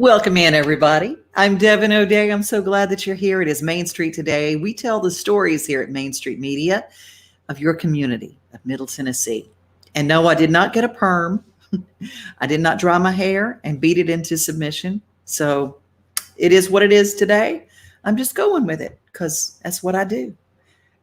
Welcome in, everybody. I'm Devin O'Day. I'm so glad that you're here. It is Main Street Today. We tell the stories here at Main Street Media of your community of Middle Tennessee. And no, I did not get a perm. I did not dry my hair and beat it into submission. So it is what it is today. I'm just going with it because that's what I do.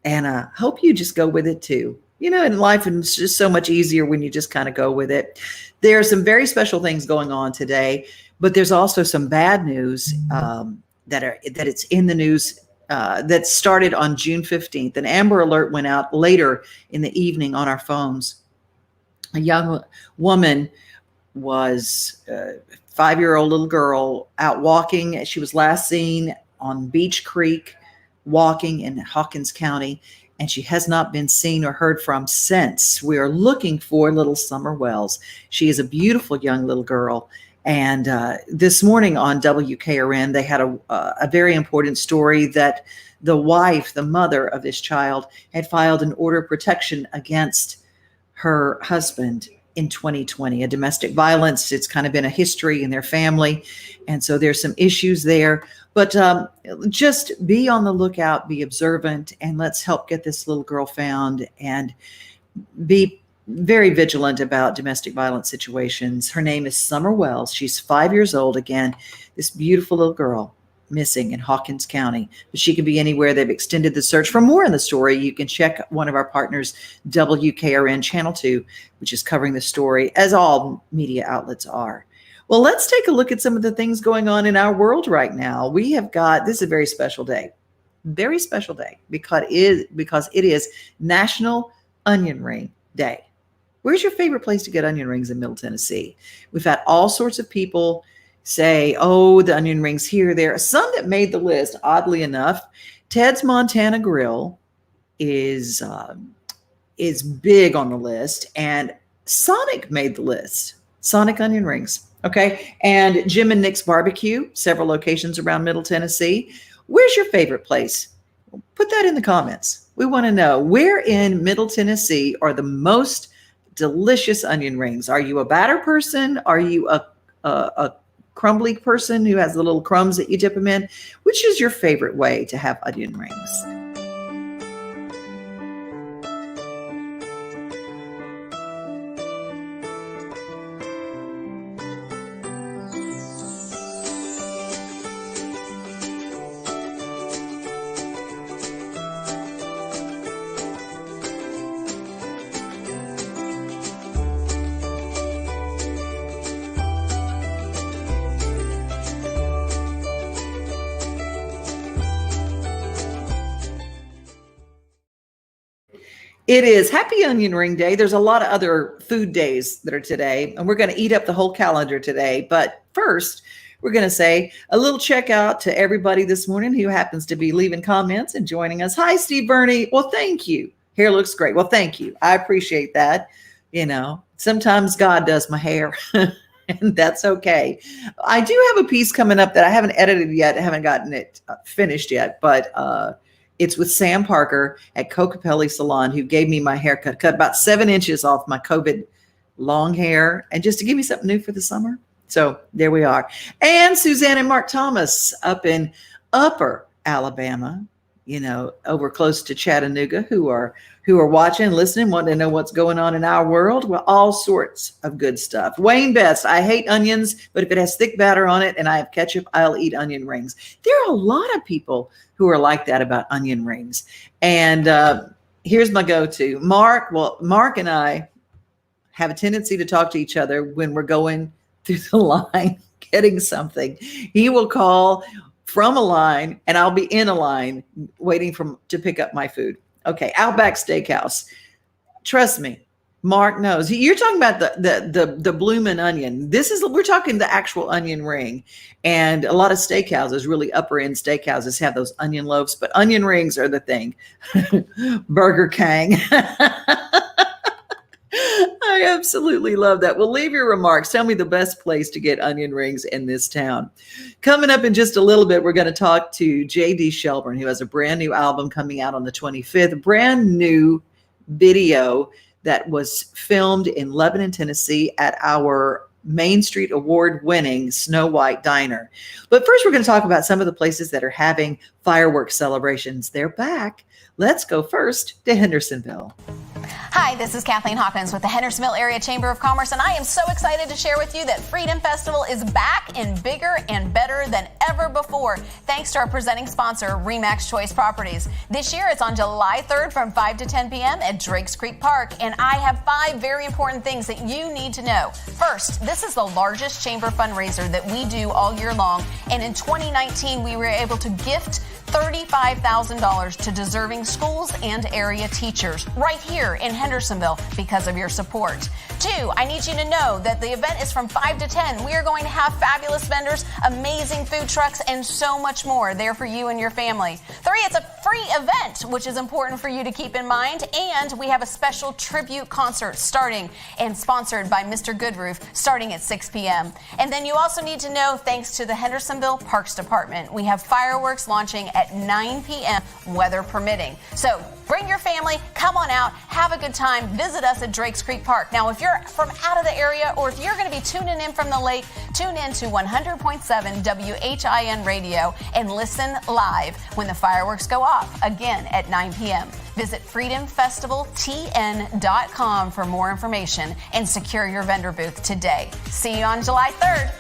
And I hope you just go with it too. You know, in life, it's just so much easier when you just kind of go with it. There are some very special things going on today, but there's also some bad news that it's in the news that started on June 15th. An Amber Alert went out later in the evening on our phones. A young woman was a 5-year-old little girl out walking. She was last seen on Beach Creek walking in Hawkins County, and she has not been seen or heard from since. We are looking for little Summer Wells. She is a beautiful young little girl. And this morning on WKRN, they had a very important story that the wife, the mother of this child, had filed an order of protection against her husband in 2020, a domestic violence. It's kind of been a history in their family. And so there's some issues there. But just be on the lookout, be observant, and let's help get this little girl found and be very vigilant about domestic violence situations. Her name is Summer Wells. She's 5 years old. Again, this beautiful little girl missing in Hawkins County, but she could be anywhere. They've extended the search. For more on the story, you can check one of our partners, WKRN Channel 2, which is covering the story, as all media outlets are. Well, let's take a look at some of the things going on in our world right now. We have got, this is a very special day because it is National Onion Ring Day. Where's your favorite place to get onion rings in Middle Tennessee? We've had all sorts of people say, oh, the onion rings here, there. Some that made the list, oddly enough. Ted's Montana Grill is big on the list, and Sonic made the list. Sonic onion rings. Okay. And Jim and Nick's Barbecue, several locations around Middle Tennessee. Where's your favorite place? Put that in the comments. We want to know, where in Middle Tennessee are the most delicious onion rings? Are you a batter person? Are you a crumbly person who has the little crumbs that you dip them in? Which is your favorite way to have onion rings? It is Happy Onion Ring Day. There's a lot of other food days that are today, and we're going to eat up the whole calendar today. But first, we're going to say a little check out to everybody this morning who happens to be leaving comments and joining us. Hi, Steve Burney. Well, thank you. Hair looks great. Well, thank you. I appreciate that. You know, sometimes God does my hair, and that's okay. I do have a piece coming up that I haven't edited yet. I haven't gotten it finished yet, but it's with Sam Parker at Cocapelli Salon, who gave me my haircut, cut about 7 inches off my COVID long hair, and just to give me something new for the summer. So there we are. And Suzanne and Mark Thomas up in Upper Alabama, you know, over close to Chattanooga, who are watching, listening, wanting to know what's going on in our world. Well, all sorts of good stuff. Wayne Best, I hate onions, but if it has thick batter on it and I have ketchup, I'll eat onion rings. There are a lot of people who are like that about onion rings. And here's my go-to. Mark and I have a tendency to talk to each other when we're going through the line, getting something. He will call from a line and I'll be in a line waiting to pick up my food. Okay, Outback Steakhouse. Trust me, Mark knows. You're talking about the bloomin' onion. We're talking the actual onion ring. And a lot of steakhouses, really upper end steakhouses, have those onion loaves, but onion rings are the thing. Burger King. I absolutely love that. Well, leave your remarks. Tell me the best place to get onion rings in this town. Coming up in just a little bit, we're going to talk to JD Shelburne, who has a brand new album coming out on the 25th, a brand new video that was filmed in Lebanon, Tennessee at our Main Street award-winning Snow White Diner. But first, we're going to talk about some of the places that are having fireworks celebrations. They're back. Let's go first to Hendersonville. Hi, this is Kathleen Hawkins with the Hendersonville Area Chamber of Commerce, and I am so excited to share with you that Freedom Festival is back and bigger and better than ever before, thanks to our presenting sponsor, RE/MAX Choice Properties. This year, it's on July 3rd from 5 to 10 p.m. at Drakes Creek Park, and I have 5 very important things that you need to know. First, this is the largest chamber fundraiser that we do all year long, and in 2019, we were able to gift $35,000 to deserving schools and area teachers right here in Hendersonville because of your support. 2, I need you to know that the event is from 5 to 10. We are going to have fabulous vendors, amazing food trucks, and so much more there for you and your family. 3, it's a free event, which is important for you to keep in mind. And we have a special tribute concert starting and sponsored by Mr. Goodroof starting at 6 p.m. And then you also need to know, thanks to the Hendersonville Parks Department, we have fireworks launching at 9 p.m., weather permitting. So bring your family, come on out, have a good time, visit us at Drakes Creek Park. Now, if you're from out of the area or if you're going to be tuning in from the lake, tune in to 100.7 WHIN radio and listen live when the fireworks go off, again at 9 p.m. Visit freedomfestivaltn.com for more information and secure your vendor booth today. See you on July 3rd.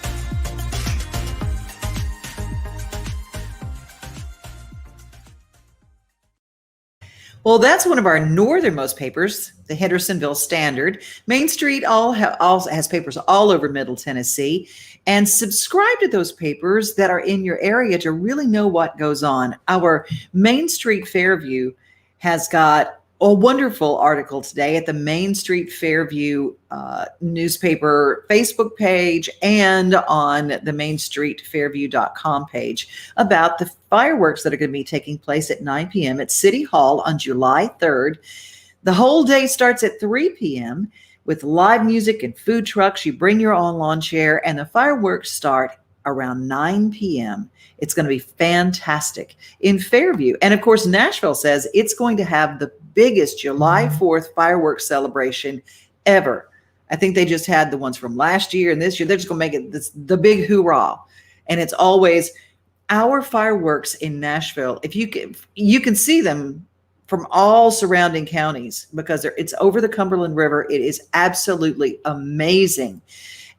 Well, that's one of our northernmost papers, the Hendersonville Standard. Main Street also has papers all over Middle Tennessee. And subscribe to those papers that are in your area to really know what goes on. Our Main Street Fairview has got a wonderful article today at the Main Street Fairview newspaper Facebook page and on the mainstreetfairview.com page about the fireworks that are going to be taking place at 9 p.m. at City Hall on July 3rd. The whole day starts at 3 p.m. with live music and food trucks. You bring your own lawn chair, and the fireworks start around 9 p.m. It's going to be fantastic in Fairview. And of course, Nashville says it's going to have the biggest July 4th fireworks celebration ever. I think they just had the ones from last year and this year. They're just going to make it the big hoorah. And it's always our fireworks in Nashville. If you can see them from all surrounding counties because it's over the Cumberland River. It is absolutely amazing.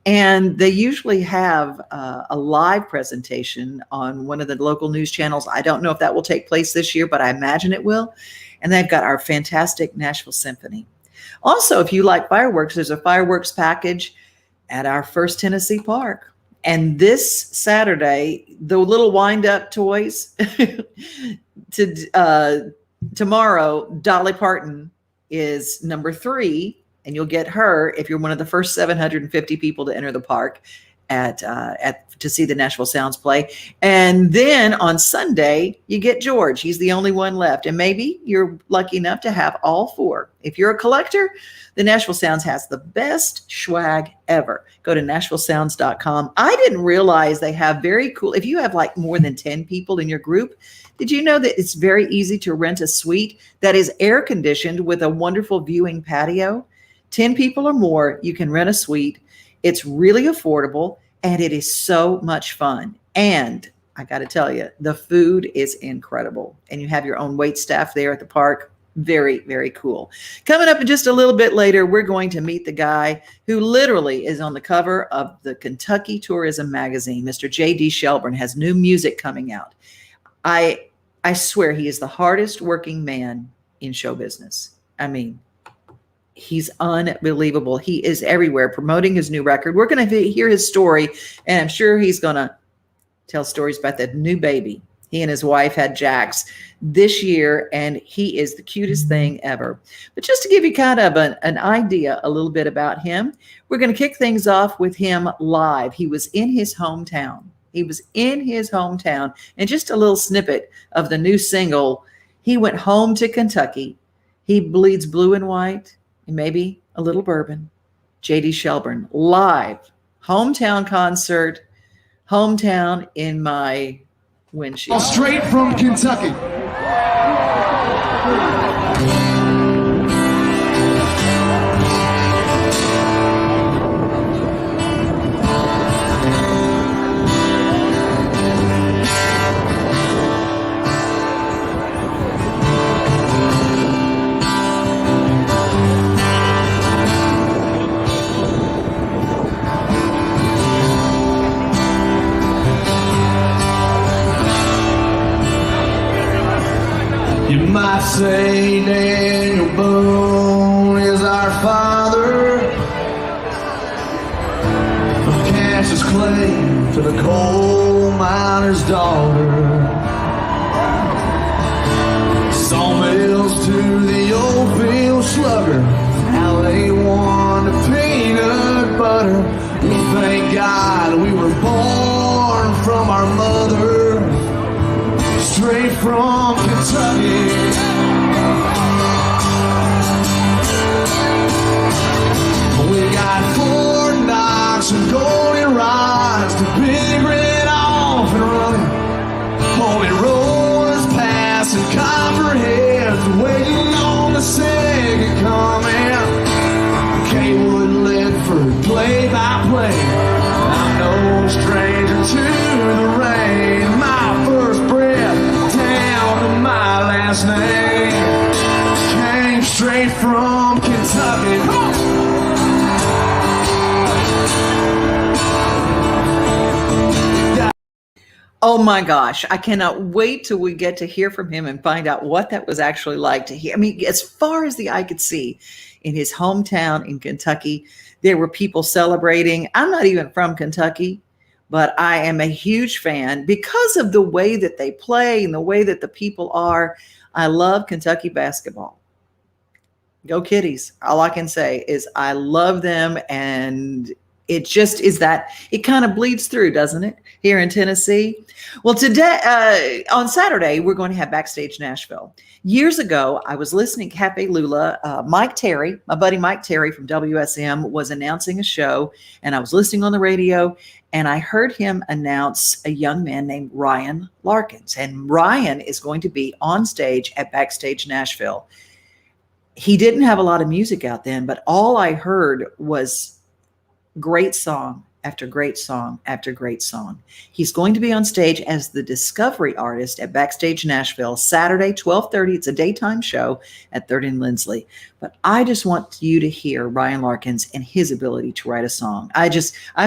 And they usually have a live presentation on one of the local news channels. I don't know if that will take place this year, but I imagine it will. And they've got our fantastic Nashville Symphony. Also, if you like fireworks, there's a fireworks package at our First Tennessee Park. And this Saturday, the little wind-up toys, tomorrow, Dolly Parton is number 3. And you'll get her if you're one of the first 750 people to enter the park to see the Nashville Sounds play. And then on Sunday, you get George. He's the only one left. And maybe you're lucky enough to have all 4. If you're a collector, the Nashville Sounds has the best swag ever. Go to NashvilleSounds.com. I didn't realize they have very cool, if you have like more than 10 people in your group, did you know that it's very easy to rent a suite that is air conditioned with a wonderful viewing patio? 10 people or more, you can rent a suite. It's really affordable and it is so much fun. And I got to tell you, the food is incredible. And you have your own wait staff there at the park. Very, very cool. Coming up in just a little bit later, we're going to meet the guy who literally is on the cover of the Kentucky Tourism Magazine. Mr. JD Shelburne has new music coming out. I swear he is the hardest working man in show business. I mean, he's unbelievable. He is everywhere promoting his new record. We're going to hear his story, and I'm sure he's going to tell stories about that new baby. He and his wife had Jax this year, and he is the cutest thing ever. But just to give you kind of an idea a little bit about him, we're going to kick things off with him live. He was in his hometown. And just a little snippet of the new single, he went home to Kentucky. He bleeds blue and white. And maybe a little bourbon. JD Shelburne, live, hometown concert, hometown in my windshield. Straight from Kentucky. You might say Daniel Boone is our father, from Cassius Clay to the coal miner's daughter, sawmills to the old field slugger, how they won the peanut butter. We thank God we were born from our mother, straight from Kentucky. We got Fort Knox and Golden Rods, the big red off and running. Holy Rollers Pass and Copperheads, waiting on the second coming. Kaywood Ledford, play by play. I'm no stranger to the rain. My first breath down to my last name came straight from Kentucky. Oh my gosh, I cannot wait till we get to hear from him and find out what that was actually like to hear. I mean, as far as the eye could see, in his hometown in Kentucky, there were people celebrating. I'm not even from Kentucky, but I am a huge fan because of the way that they play and the way that the people are. I love Kentucky basketball. Go Kitties. All I can say is I love them, and it just is that it kind of bleeds through, doesn't it, here in Tennessee? Well, today, on Saturday, we're going to have Backstage Nashville. Years ago, I was listening to Cafe Lula. Mike Terry, my buddy Mike Terry from WSM, was announcing a show, and I was listening on the radio, and I heard him announce a young man named Ryan Larkins. And Ryan is going to be on stage at Backstage Nashville. He didn't have a lot of music out then, but all I heard was great song after great song after great song. He's going to be on stage as the discovery artist at Backstage Nashville Saturday, 12:30. It's a daytime show at 3rd and Lindsley. But I just want you to hear Ryan Larkins and his ability to write a song. I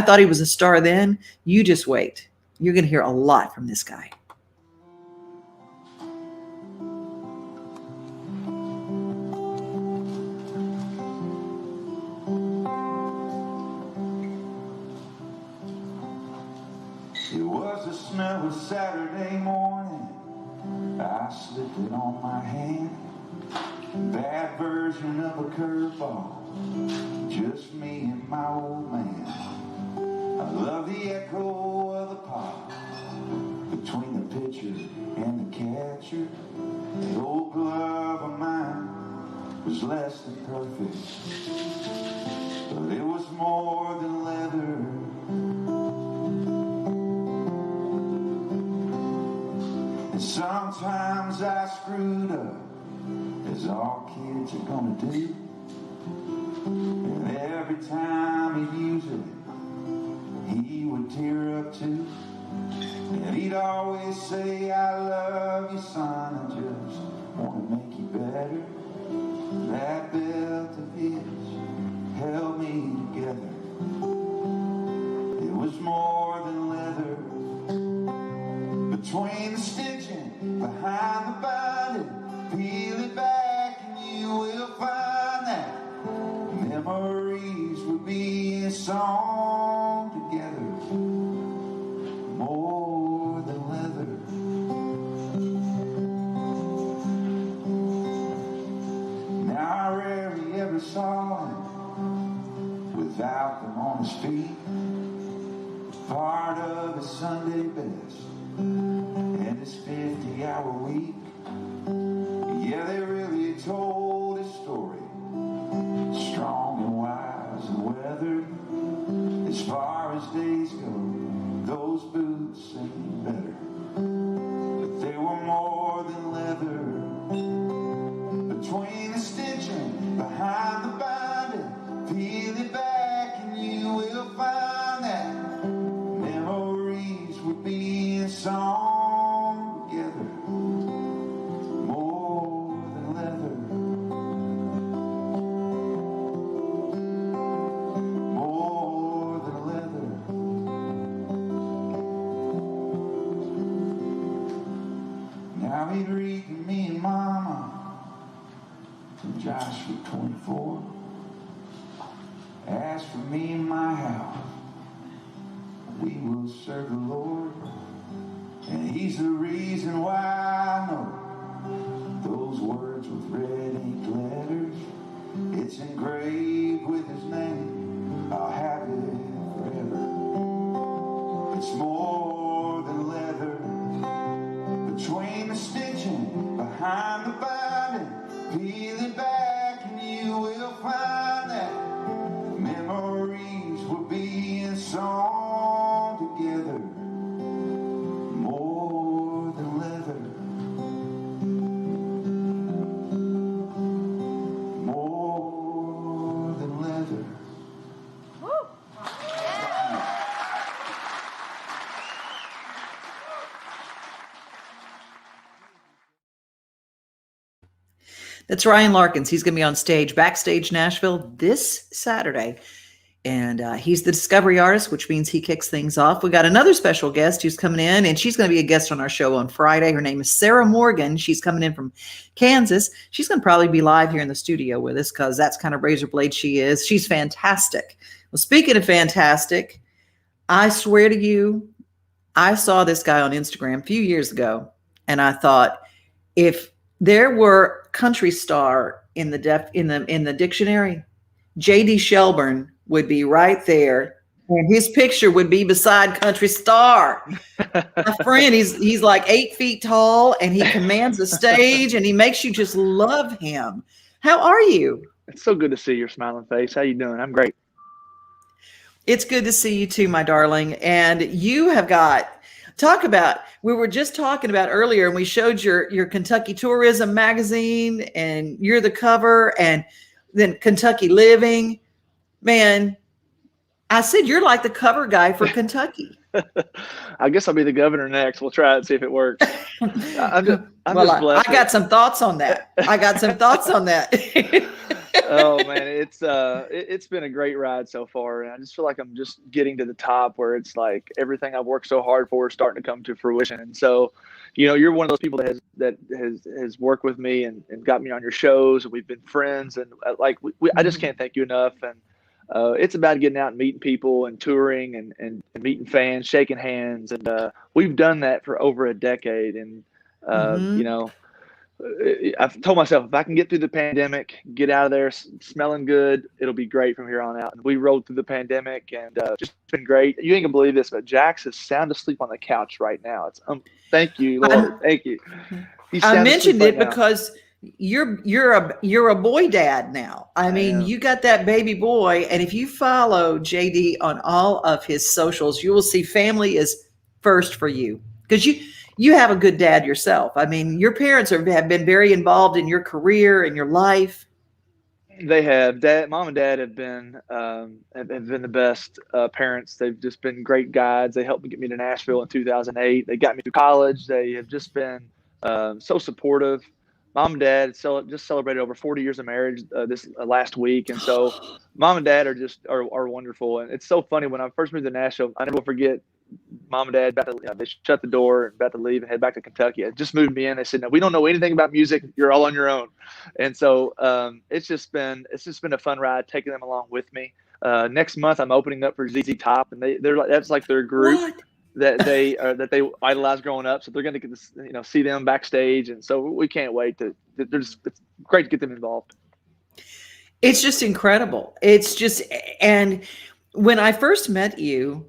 thought he was a star then. You just wait. You're going to hear a lot from this guy. It was a snowy Saturday morning. I slipped it on my hand. Bad version of a curveball. Just me and my old man. I love the echo of the pop between the pitcher and the catcher. The old glove of mine was less than perfect, but it was more than leather. Sometimes I screwed up, as all kids are gonna do. And every time he'd use it, he would tear up too. And he'd always say, I love you, son, I just wanna make you better. That belt of his held me together. It was more than leather. Between the stitching, behind the binding, peel it back and you will find that memories will be a song together, more than leather. Now I rarely ever saw him without them on his feet, part of his Sunday best and his 50-hour week. Yeah, they really told his story, strong and wise and weathered. As far as days go, those boots seem better, but they were more than leather. Between the stitching, behind the binding, peel it back and you will find that memories would be a song together, more than leather, more than leather. Now he'd read to me and Mom price for 24. As for me and my house, we will serve the Lord, and He's the reason why I know those words with red ink letters. It's engraved with His name. I'll have it forever. It's more than leather. Between the stitching, behind the binding, peel it back and you will find that memories were being sewn together. More than leather. More than leather. That's Ryan Larkins. He's going to be on stage, Backstage Nashville, this Saturday. And he's the discovery artist, which means he kicks things off. We got another special guest who's coming in, and she's going to be a guest on our show on Friday. Her name is Sarah Morgan. She's coming in from Kansas. She's going to probably be live here in the studio with us because that's kind of razor blade she is. She's fantastic. Well, speaking of fantastic, I swear to you, I saw this guy on Instagram a few years ago, and I thought, if there were country star in the dictionary, JD Shelburne would be right there, and his picture would be beside country star. My friend, he's like 8 feet tall, and he commands the stage, and he makes you just love him. How are you? It's so good to see your smiling face. How you doing? I'm great. It's good to see you too, my darling. And you have got, we were just talking about earlier, and we showed your Kentucky Tourism magazine, and you're the cover, and then Kentucky Living. Man, I said you're like the cover guy for Kentucky. I guess I'll be the governor next. We'll try it and see if it works. I'm just blessed. I got some thoughts on that. Oh man, it's been a great ride so far, and I just feel like I'm just getting to the top where it's like everything I've worked so hard for is starting to come to fruition. And so, you're one of those people that has worked with me and got me on your shows, and we've been friends, and I just can't thank you enough. And it's about getting out and meeting people and touring and meeting fans, shaking hands, and we've done that for over a decade. And I've told myself, if I can get through the pandemic, get out of there smelling good, it'll be great from here on out. And we rolled through the pandemic, and just been great. You ain't gonna believe this, but Jax is sound asleep on the couch right now. It's thank you, Lord, thank you. I mentioned it because you're a boy dad now. I mean, you got that baby boy, and if you follow JD on all of his socials, you will see family is first for you, because you have a good dad yourself. I mean, your parents have been very involved in your career and your life. They have. Mom and dad have been the best parents. They've just been great guides. They helped me get me to Nashville in 2008. They got me through college. They have just been so supportive. Mom and dad just celebrated over 40 years of marriage this last week, and so mom and dad are wonderful. And it's so funny, when I first moved to Nashville, I never will forget. Mom and dad they shut the door and about to leave and head back to Kentucky. It just moved me in. They said, "No, we don't know anything about music. You're all on your own." And so it's just been a fun ride, taking them along with me. Next month I'm opening up for ZZ Top, and they're like, that's like their group. What? that they idolized growing up. So they're going to get to see them backstage, and so we can't wait it's great to get them involved. It's just incredible. And when I first met you,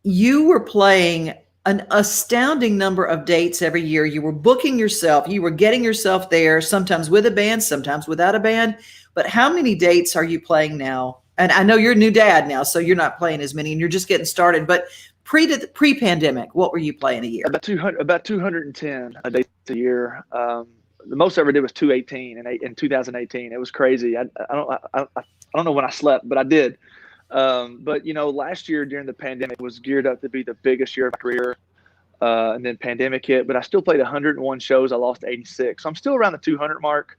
you were playing an astounding number of dates every year. You were booking yourself. You were getting yourself there, sometimes with a band, sometimes without a band. But how many dates are you playing now? And I know you're a new dad now, so you're not playing as many, and you're just getting started. But pre-pandemic, what were you playing a year? About 210 dates a year. The most I ever did was 218 in 2018. It was crazy. I don't know when I slept, but I did. But last year during the pandemic was geared up to be the biggest year of my career. And then pandemic hit, but I still played 101 shows. I lost 86. So I'm still around the 200 mark.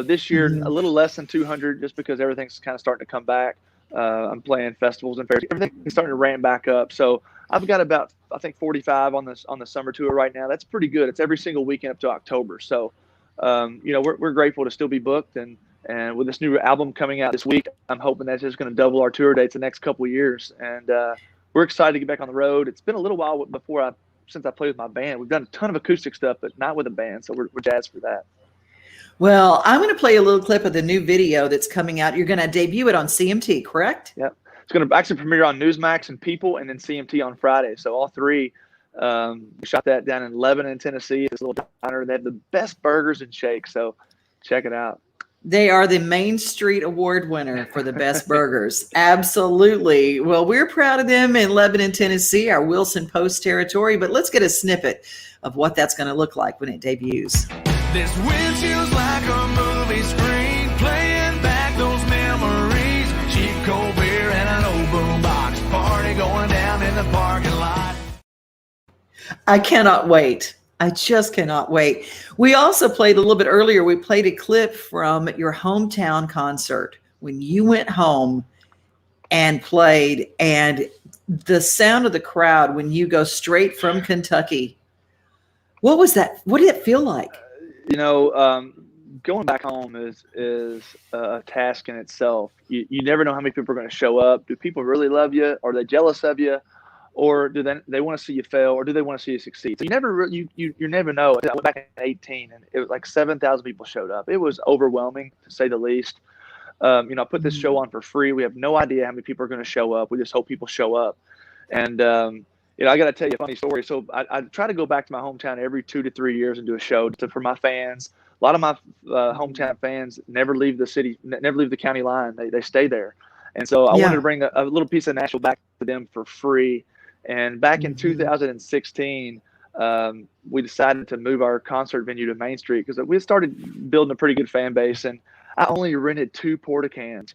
This year, a little less than 200, just because everything's kind of starting to come back. I'm playing festivals and fairs. Everything's starting to ramp back up. So I've got about, I think, 45 on the summer tour right now. That's pretty good. It's every single weekend up to October. So, we're grateful to still be booked, and And with this new album coming out this week, I'm hoping that's just going to double our tour dates the next couple of years. And we're excited to get back on the road. It's been a little while since I played with my band. We've done a ton of acoustic stuff, but not with a band. So we're jazzed for that. Well, I'm going to play a little clip of the new video that's coming out. You're going to debut it on CMT, correct? Yep. It's going to actually premiere on Newsmax and People, and then CMT on Friday. So all three. We shot that down in Lebanon, Tennessee. This little diner. They have the best burgers and shakes. So check it out. They are the Main Street Award winner for the best burgers. Absolutely. Well, we're proud of them in Lebanon, Tennessee, our Wilson Post territory. But let's get a snippet of what that's going to look like when it debuts. This windshield's like a movie screen, playing back those memories. Cheap cold beer and an old boombox, party going down in the parking lot. I cannot wait. I just cannot wait. We also played a little bit earlier. We played a clip from your hometown concert when you went home and played, and the sound of the crowd when you go straight from Kentucky. What was that? What did it feel like? Going back home is a task in itself. You never know how many people are going to show up. Do people really love you? Are they jealous of you? Or do they want to see you fail, or do they want to see you succeed? So you never know. I went back in 2018, and it was like 7,000 people showed up. It was overwhelming, to say the least. I put this show on for free. We have no idea how many people are going to show up. We just hope people show up. And I got to tell you a funny story. So I try to go back to my hometown every 2 to 3 years and do a show for my fans. A lot of my hometown fans never leave the city, never leave the county line. They stay there. And so I wanted to bring a little piece of Nashville back to them for free. And back in 2016, we decided to move our concert venue to Main Street because we started building a pretty good fan base. And I only rented 2 porta-cans,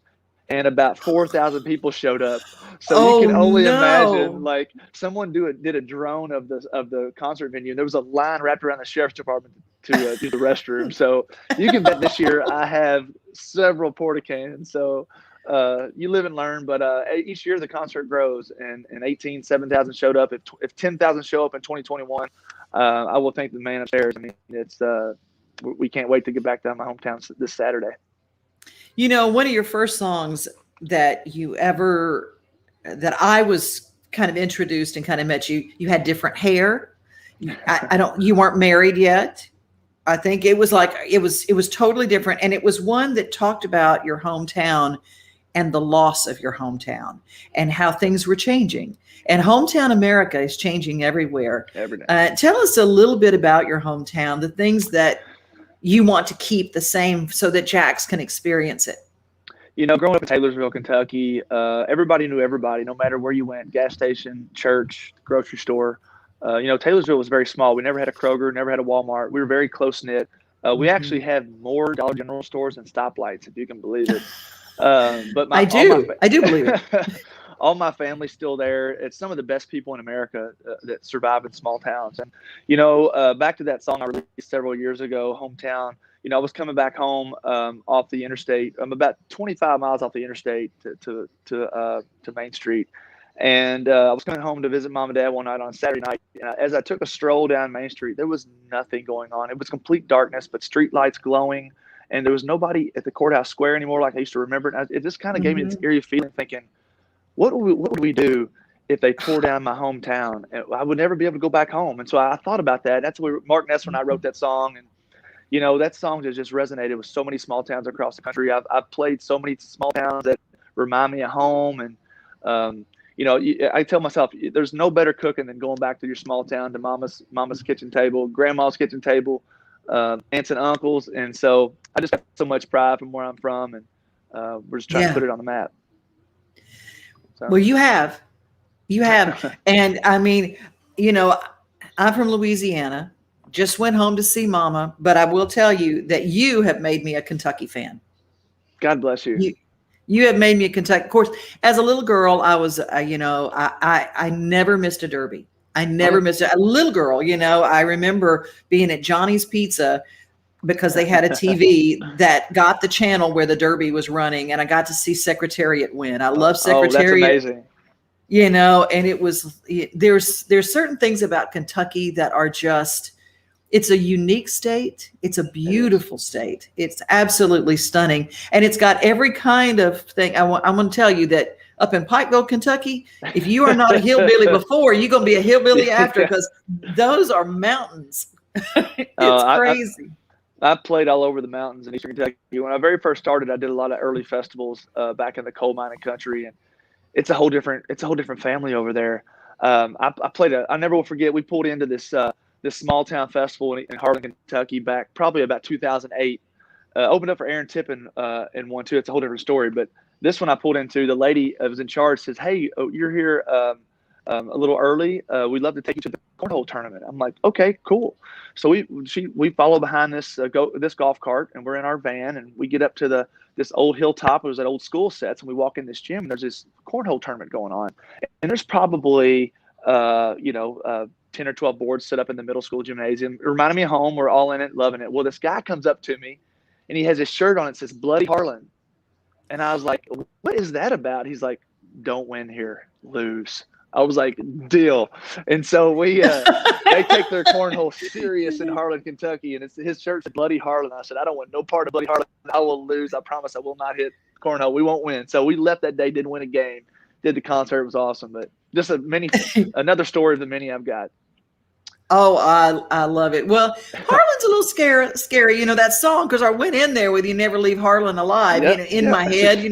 and about 4,000 people showed up. So you can only imagine, like, someone did a drone of the concert venue, and there was a line wrapped around the sheriff's department to use the restroom. So you can bet this year I have several porta-cans. So you live and learn, but each year the concert grows, and 7,000 showed up. If 10,000 show up in 2021, I will thank the man upstairs. I mean, it's we can't wait to get back to my hometown this Saturday. One of your first songs that I was kind of introduced and kind of met you had different hair. You weren't married yet. I think it was totally different. And it was one that talked about your hometown and the loss of your hometown and how things were changing. And hometown America is changing everywhere. Every day. Tell us a little bit about your hometown, the things that you want to keep the same so that Jax can experience it. Growing up in Taylorsville, Kentucky, everybody knew everybody, no matter where you went, gas station, church, grocery store. Taylorsville was very small. We never had a Kroger, never had a Walmart. We were very close-knit. We actually had more Dollar General stores and stoplights, if you can believe it. But I do believe it. All my family's still there. It's some of the best people in America that survive in small towns. And, back to that song I released several years ago, Hometown, I was coming back home off the interstate. I'm about 25 miles off the interstate to Main Street. And I was coming home to visit mom and dad one night on Saturday night. As I took a stroll down Main Street, there was nothing going on. It was complete darkness, but street lights glowing. And there was nobody at the courthouse square anymore like I used to remember. And it just kind of gave me this eerie feeling, thinking, what would we do if they tore down my hometown? And I would never be able to go back home. And so I thought about that. That's where Mark Nestor and I wrote that song. And, that song just resonated with so many small towns across the country. I've played so many small towns that remind me of home. And, I tell myself there's no better cooking than going back to your small town, to mama's kitchen table, grandma's kitchen table, aunts and uncles. And so I just got so much pride from where I'm from, and we're just trying to put it on the map. So. Well, you have. And I mean, I'm from Louisiana, just went home to see mama, but I will tell you that you have made me a Kentucky fan. God bless you. You have made me a Kentucky. Of course, as a little girl, I was, I never missed a Derby. I never missed it. A little girl, I remember being at Johnny's Pizza because they had a TV that got the channel where the Derby was running, and I got to see Secretariat win. I love Secretariat. Oh, that's amazing. And it was, there's certain things about Kentucky that are just, It's a unique state. It's a beautiful state. It's absolutely stunning. And it's got every kind of thing. I'm going to tell you that up in Pikeville, Kentucky, if you are not a hillbilly before, you're going to be a hillbilly after, because those are mountains. It's crazy. I played all over the mountains in Eastern Kentucky. When I very first started, I did a lot of early festivals back in the coal mining country, and it's a whole different family over there. I never will forget. We pulled into this small town festival in Harlan, Kentucky, back probably about 2008. Opened up for Aaron Tippin in one too. It's a whole different story, but this one I pulled into. The lady that was in charge says, "Hey, you're here a little early. We'd love to take you to the cornhole tournament." I'm like, "Okay, cool." So we follow behind this golf cart, and we're in our van, and we get up to this old hilltop. It was at old school sets, and we walk in this gym, and there's this cornhole tournament going on, and there's probably 10 or 12 boards set up in the middle school gymnasium. It reminded me of home. We're all in it, loving it. Well, this guy comes up to me, and he has his shirt on. It says "Bloody Harlan," and I was like, "What is that about?" He's like, "Don't win here, lose." I was like, "Deal." And so they take their cornhole serious in Harlan, Kentucky, and his shirt said "Bloody Harlan." I said, "I don't want no part of Bloody Harlan. I will lose. I promise I will not hit cornhole. We won't win." So we left that day, didn't win a game, did the concert. It was awesome. But just another story of the many I've got. Oh, I love it. Well, Harlan's a little scary, that song, because I went in there with "You Never Leave Harlan Alive" my head,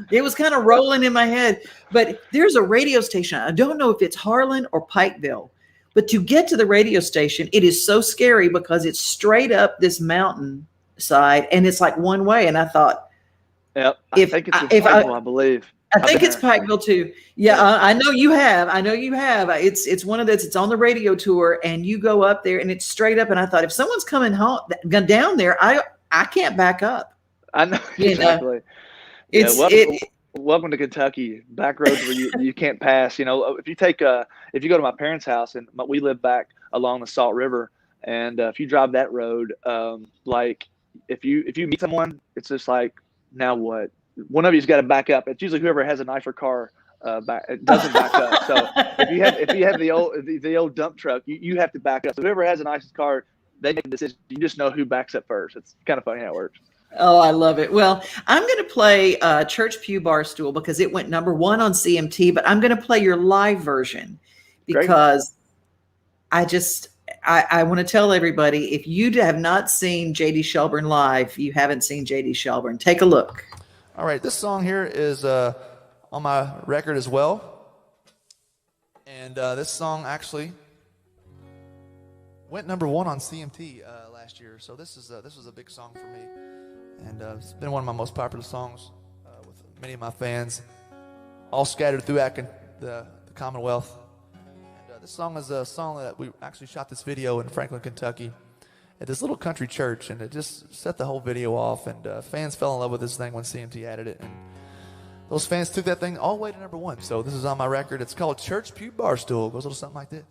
it was kind of rolling in my head. But there's a radio station. I don't know if it's Harlan or Pikeville, but to get to the radio station, it is so scary because it's straight up this mountain side, and it's like one way. And I thought, I think it's Pikeville, I believe. I think it's Pikeville too. Yeah, I know you have. It's one of those. It's on the radio tour, and you go up there, and it's straight up. And I thought, if someone's coming down there, I can't back up. I know exactly. Welcome to Kentucky. Back roads where you can't pass. If you go to my parents' house, and we live back along the Salt River, and if you drive that road, like if you meet someone, it's just like, now what? One of you's got to back up. It's usually whoever has a nicer car it doesn't back up. So if you have the old dump truck, you have to back up. So whoever has the nicest car, they make a decision. You just know who backs up first. It's kind of funny how it works. Oh, I love it. Well, I'm going to play Church Pew Barstool because it went number 1 on CMT, but I'm going to play your live version because I want to tell everybody, if you have not seen JD Shelburne live, you haven't seen JD Shelburne. Take a look. All right, this song here is on my record as well, and this song actually went number 1 on CMT last year. So this was a big song for me, and it's been one of my most popular songs with many of my fans, all scattered throughout the Commonwealth. And this song is a song that we actually shot this video in Franklin, Kentucky, at this little country church, and it just set the whole video off, and fans fell in love with this thing when CMT added it, and those fans took that thing all the way to number 1. So this is on my record. It's called Church Pew Barstool. It goes a little something like this.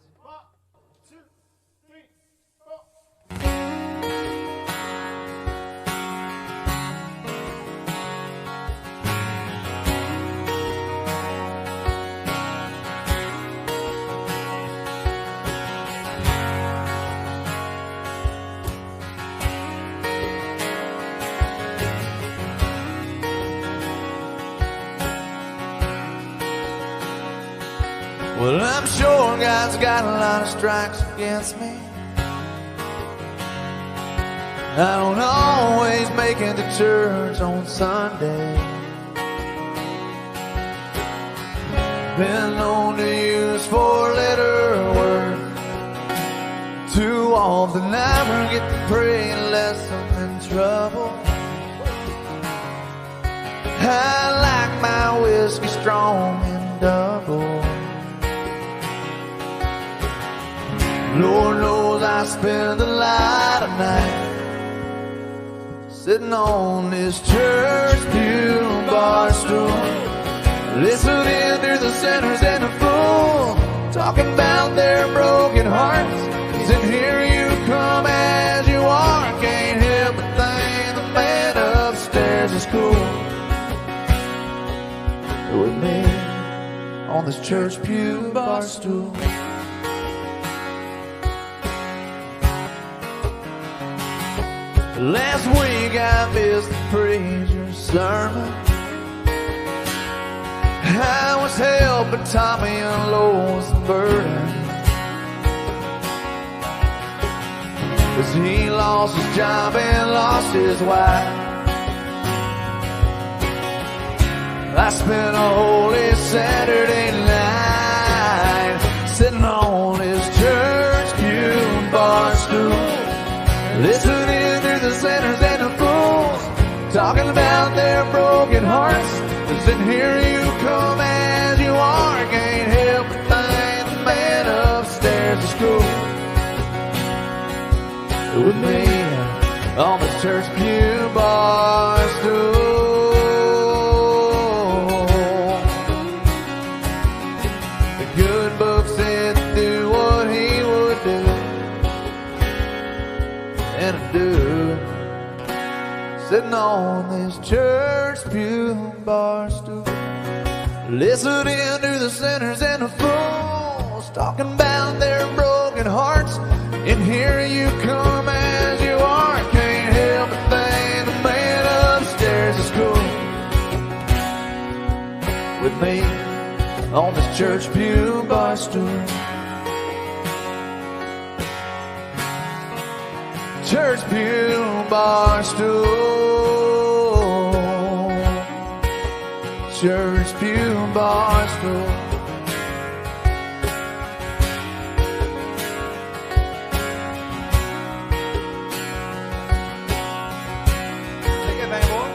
Well, I'm sure God's got a lot of strikes against me. I don't always make it to church on Sunday. Been known to use 4-letter words. Too often I forget to pray unless I'm in trouble. I like my whiskey strong and double. Lord knows I spend a lot of nights sitting on this church pew bar stool, listening to the sinners and the fools talking about their broken hearts. 'Cause in here you come as you are, can't help but think the man upstairs is cool. With me on this church pew bar stool. Last week I missed the preacher's sermon. I was helping Tommy unload some burden, 'cause he lost his job and lost his wife. I spent a holy Saturday night sitting on his church pew bar stool, listening to the sinners and the fools talking about their broken hearts. 'Cause in here you come as you are, can't help but find the man upstairs to school with me on the church pew bar stool. The good book said to do what he would do, and I do. Sitting on this church pew bar stool, listening to the sinners and the fools talking about their broken hearts. And here you come as you are, can't help but thank the man upstairs at school with me on this church pew bar stool. Church pew bar stool, church pew bar stool. Take it, man, boy.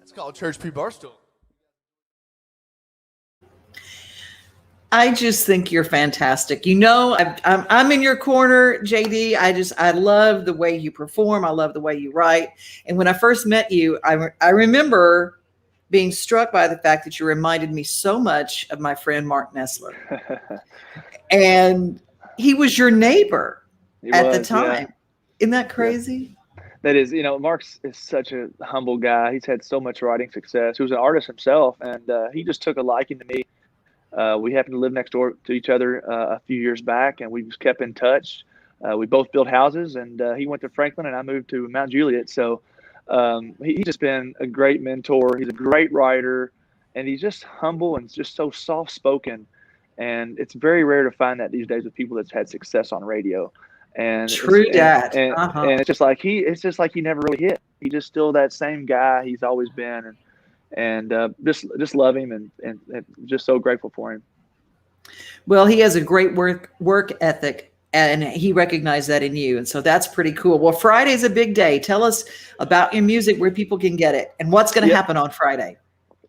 It's called Church Pew Barstool. I just think you're fantastic. You know, I'm in your corner, JD. I love the way you perform. I love the way you write. And when I first met you, I remember being struck by the fact that you reminded me so much of my friend Mark Nessler. And he was your neighbor at the time. Yeah. Isn't that crazy? Yeah. That is, you know, Mark's is such a humble guy. He's had so much writing success. He was an artist himself, and he just took a liking to me. We happened to live next door to each other a few years back, and we just kept in touch. We both built houses, and he went to Franklin, and I moved to Mount Juliet. So he's just been a great mentor. He's a great writer, and he's just humble and just so soft-spoken. And it's very rare to find that these days with people that's had success on radio. And true that. And it's just like he never really hit. He's just still that same guy he's always been, and just love him and just so grateful for him. Well, he has a great work ethic, and he recognized that in you, and so that's pretty cool. Well, Friday's a big day. Tell us about your music, where people can get it, and what's going to happen on Friday.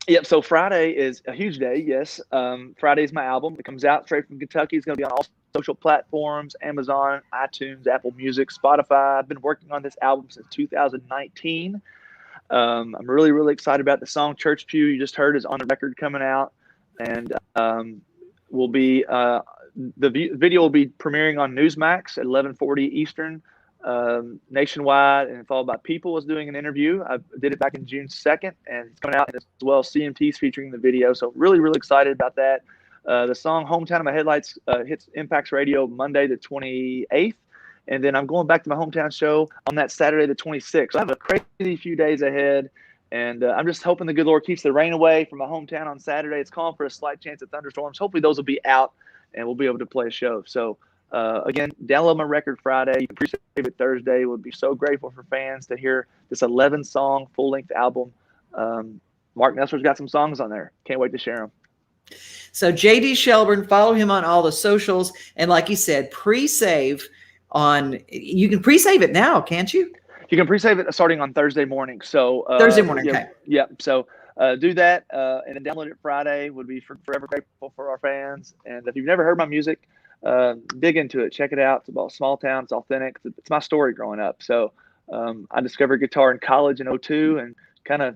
Yep. So Friday is a huge day. Yes. Friday is my album. It comes out straight from Kentucky. It's going to be on all social platforms, Amazon, iTunes, Apple Music, Spotify. I've been working on this album since 2019. I'm really, really excited about the song Church Pew you just heard is on the record coming out. And will be the video will be premiering on Newsmax at 11:40 Eastern nationwide, and followed by People is doing an interview. I did it back in June 2nd, and it's coming out as well. CMT's featuring the video, so really, really excited about that. The song Hometown of My Headlights hits Impacts Radio Monday the 28th, and then I'm going back to my hometown show on that Saturday the 26th. So I have a crazy few days ahead, and I'm just hoping the good Lord keeps the rain away from my hometown on Saturday. It's calling for a slight chance of thunderstorms. Hopefully those will be out, and we'll be able to play a show. So again, download my record Friday. You can pre-save it Thursday. We'll be so grateful for fans to hear this 11-song full-length album. Mark Nessler's got some songs on there. Can't wait to share them. So JD Shelburne, follow him on all the socials. And like you said, pre-save you can pre-save it now, can't you? You can pre-save it starting on Thursday morning. So Thursday morning, okay. Yeah. So do that and then download it Friday. Would be forever grateful for our fans. And if you've never heard my music, dig into it. Check it out. It's about a small town. It's authentic. It's my story growing up. So I discovered guitar in college in 2002 and kind of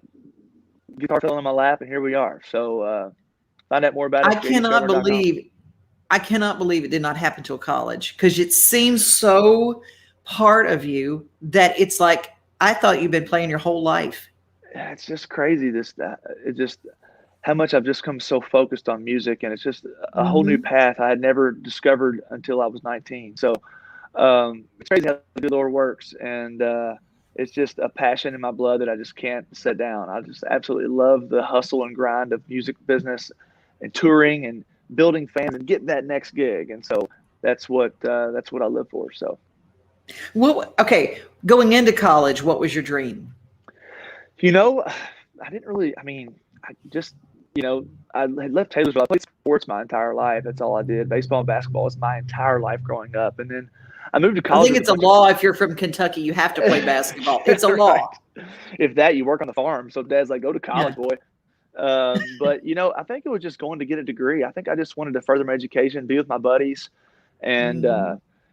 guitar fell in my lap, and here we are. So find out more about it. I cannot believe it did not happen till college, because it seems so part of you that it's like, I thought you've been playing your whole life. Yeah, it's just crazy. It's just how much I've just come so focused on music, and it's just a whole new path I had never discovered until I was 19. So it's crazy how the Lord works, and it's just a passion in my blood that I just can't set down. I just absolutely love the hustle and grind of music business and touring and building fans and getting that next gig. And so that's what I live for. So, well, okay. Going into college, what was your dream? I didn't really, I just, I had left Taylorsville. I played sports my entire life. That's all I did. Baseball and basketball was my entire life growing up. And then I moved to college. I think it's a law. If you're from Kentucky, you have to play basketball. It's a law. If that, you work on the farm. So Dad's like, go to college, boy. But I think it was just going to get a degree. I think I just wanted to further my education, be with my buddies, and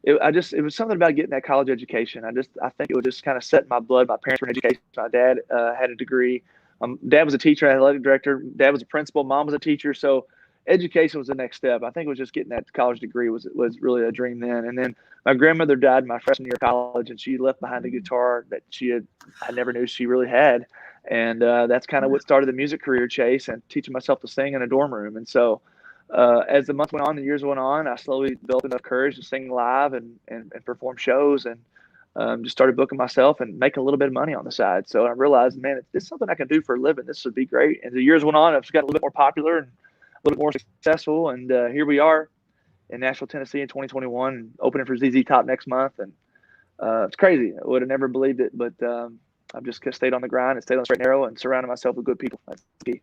it was something about getting that college education. I think it was just kind of set in my blood. My parents were in education. My dad had a degree. Dad was a teacher, athletic director. Dad was a principal. Mom was a teacher. So education was the next step. I think it was just getting that college degree was really a dream then. And then my grandmother died my freshman year of college, and she left behind a guitar that I never knew she really had. And that's kind of what started the music career chase and teaching myself to sing in a dorm room. And so as the months went on, the years went on, I slowly built enough courage to sing live and perform shows, and just started booking myself and making a little bit of money on the side. So I realized, man, if this is something I can do for a living, this would be great. And the years went on, I've just got a little bit more popular and a little bit more successful. And here we are in Nashville, Tennessee in 2021, opening for ZZ Top next month. And it's crazy. I would have never believed it, but I've just stayed on the grind and stayed on the straight and narrow and surrounded myself with good people. That's the key.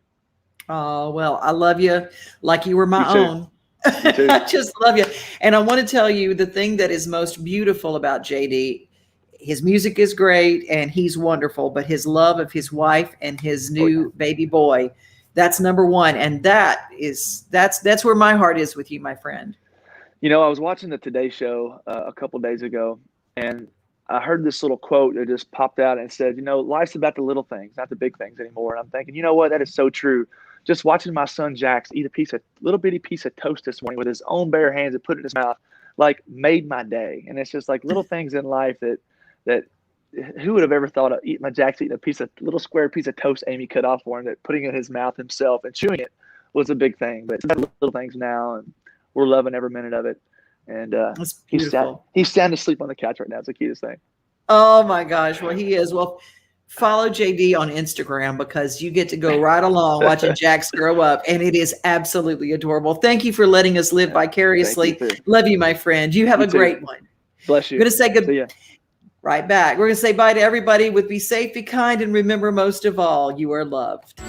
Oh, well, I love you like you were my own. You too. I just love you. And I want to tell you the thing that is most beautiful about JD. His music is great and he's wonderful, but his love of his wife and his new baby boy, that's number one. And that's where my heart is with you, my friend. I was watching the Today Show a couple of days ago, and I heard this little quote that just popped out and said, life's about the little things, not the big things anymore. And I'm thinking, you know what? That is so true. Just watching my son Jax eat a little bitty piece of toast this morning with his own bare hands and put it in his mouth, like made my day. And it's just like little things in life that who would have ever thought of my Jax eating a little square piece of toast Amy cut off for him, that putting it in his mouth himself and chewing it was a big thing. But it's little things now, and we're loving every minute of it. And he's sound asleep on the couch right now. It's the cutest thing. Oh my gosh. Well, he is. Well, follow JD on Instagram, because you get to go right along watching Jax grow up, and it is absolutely adorable. Thank you for letting us live vicariously. Love you, my friend. You have a great one. Bless you. We're going to say good. See ya. Right back. We're going to say bye to everybody with be safe, be kind, and remember, most of all, you are loved.